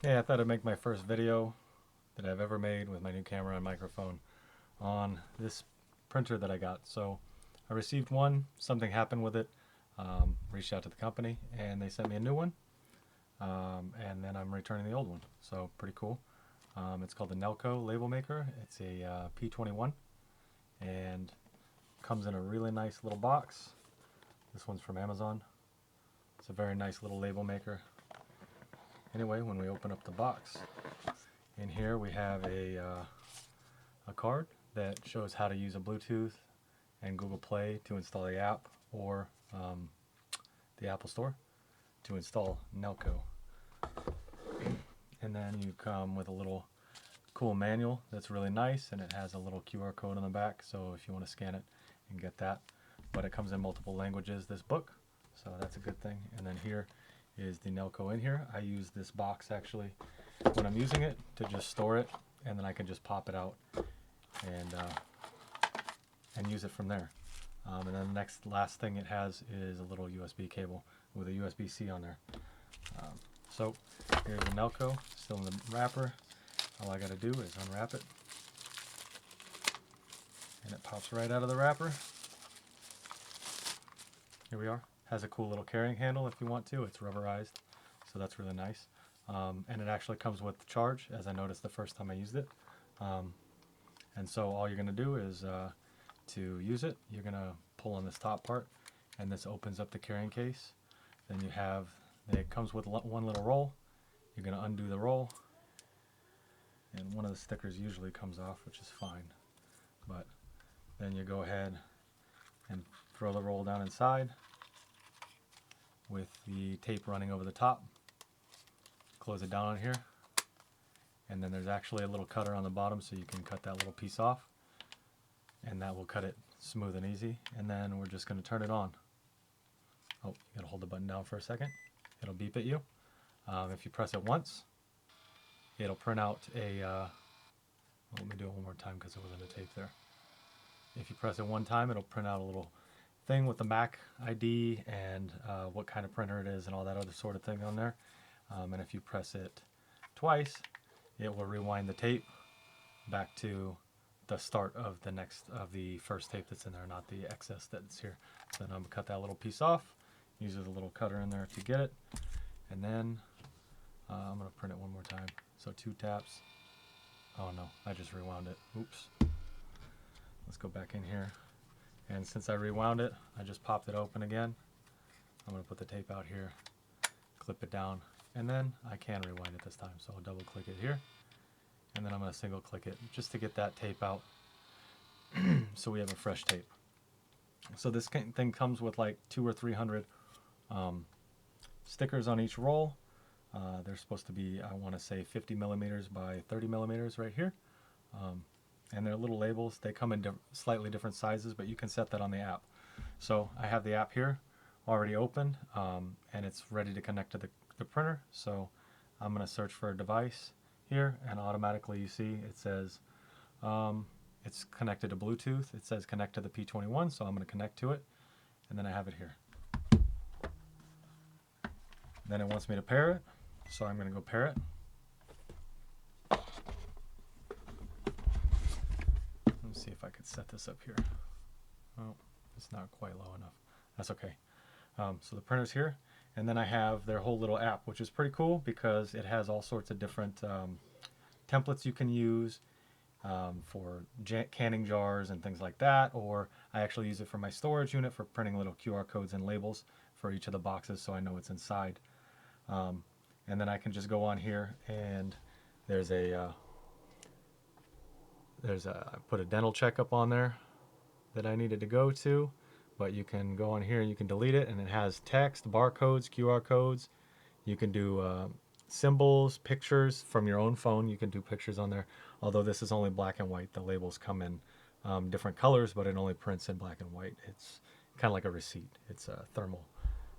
Hey, I thought I'd make my first video that I've ever made with my new camera and microphone on this printer that I got. So I received one, something happened with it, reached out to the company, and they sent me a new one, and then I'm returning the old one. So pretty cool. It's called the Nelko Label Maker. It's a P21 and comes in a really nice little box. This one's from Amazon. It's a very nice little label maker. Anyway, when we open up the box, in here we have a card that shows how to use a Bluetooth and Google Play to install the app, or the Apple Store to install Nelko. And then you come with a little cool manual that's really nice, and it has a little QR code on the back, so if you want to scan it and get that. But it comes in multiple languages, this book, so that's a good thing. And then here is the Nelko in here. I use this box actually when I'm using it to just store it, and then I can just pop it out and use it from there. And then the last thing it has is a little USB cable with a USB-C on there. So here's the Nelko, still in the wrapper. All I got to do is unwrap it, and it pops right out of the wrapper. Here we are. Has a cool little carrying handle if you want to. It's rubberized, so that's really nice. And it actually comes with the charge, as I noticed the first time I used it. And so all you're going to do is to use it, you're going to pull on this top part, and this opens up the carrying case. Then you have, it comes with one little roll. You're going to undo the roll, and one of the stickers usually comes off, which is fine. But then you go ahead and throw the roll down inside with the tape running over the top. Close it down on here, and then there's actually a little cutter on the bottom, so you can cut that little piece off, and that will cut it smooth and easy. And then we're just going to turn it on. Oh, you gotta hold the button down for a second. It'll beep at you. If you press it once, it'll print out a let me do it one more time because it wasn't a tape there. If you press it one time, it'll print out a little thing with the Mac ID and what kind of printer it is and all that other sort of thing on there. And if you press it twice, it will rewind the tape back to the start of the first tape that's in there, not the excess that's here. So then I'm gonna cut that little piece off. Use a little cutter in there to get it, and then I'm gonna print it one more time. So 2 taps. Oh no, I just rewound it. Oops. Let's go back in here. And since I rewound it, I just popped it open again. I'm gonna put the tape out here, clip it down, and then I can rewind it this time. So I'll double click it here, and then I'm gonna single click it just to get that tape out so we have a fresh tape. So this thing comes with like 200 or 300 stickers on each roll. They're supposed to be, I want to say, 50 millimeters by 30 millimeters right here. And they're little labels. They come in slightly different sizes, but you can set that on the app. So I have the app here already opened, and it's ready to connect to the printer. So I'm going to search for a device here, and automatically you see it says it's connected to Bluetooth. It says connect to the P21, so I'm going to connect to it, and then I have it here. Then it wants me to pair it, so I'm going to go pair it. Let's see if I could set this up here. Oh, it's not quite low enough. That's okay. So the printer's here, and then I have their whole little app, which is pretty cool because it has all sorts of different templates you can use for canning jars and things like that, or I actually use it for my storage unit for printing little QR codes and labels for each of the boxes so I know what's inside. And then I can just go on here, and there's I put a dental checkup on there that I needed to go to, but you can go on here and you can delete it, and it has text, barcodes, QR codes. You can do symbols, pictures from your own phone. You can do pictures on there, although this is only black and white. The labels come in different colors, but it only prints in black and white. It's kind of like a receipt. It's a thermal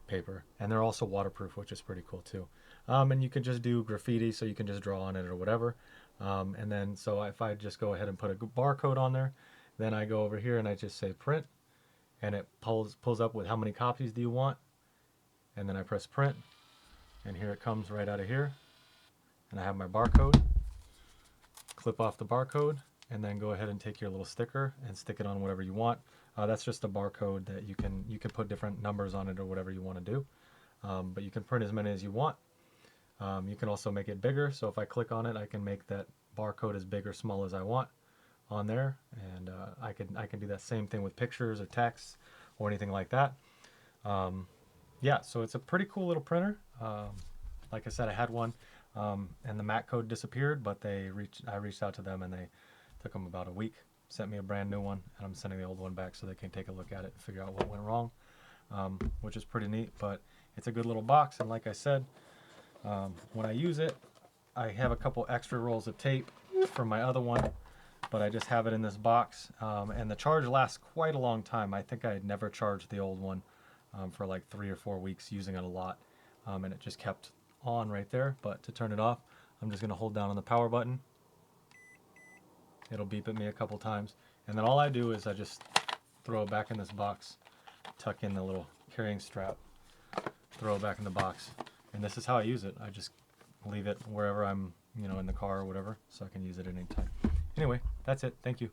paper, and they're also waterproof, which is pretty cool too. And you can just do graffiti, so you can just draw on it or whatever. And then so if I just go ahead and put a barcode on there, then I go over here and I just say print, and it pulls up with how many copies do you want, and then I press print, and here it comes right out of here. and I have my barcode. Clip off the barcode, and then go ahead and take your little sticker and stick it on whatever you want. That's just a barcode that you can put different numbers on it or whatever you want to do. But you can print as many as you want. You can also make it bigger. So if I click on it, I can make that barcode as big or small as I want on there, and I can do that same thing with pictures or text or anything like that. Yeah, so it's a pretty cool little printer. Like I said, I had one, and the MAC code disappeared, but I reached out to them, and they took them about a week, sent me a brand new one, and I'm sending the old one back so they can take a look at it and figure out what went wrong, which is pretty neat. But it's a good little box, and like I said, when I use it, I have a couple extra rolls of tape from my other one, but I just have it in this box, and the charge lasts quite a long time. I think I had never charged the old one for like 3 or 4 weeks, using it a lot, and it just kept on right there. But to turn it off, I'm just going to hold down on the power button. It'll beep at me a couple times, and then all I do is I just throw it back in this box, tuck in the little carrying strap, throw it back in the box, and this is how I use it. I just leave it wherever I'm, in the car or whatever, so I can use it at any time. Anyway, that's it. Thank you.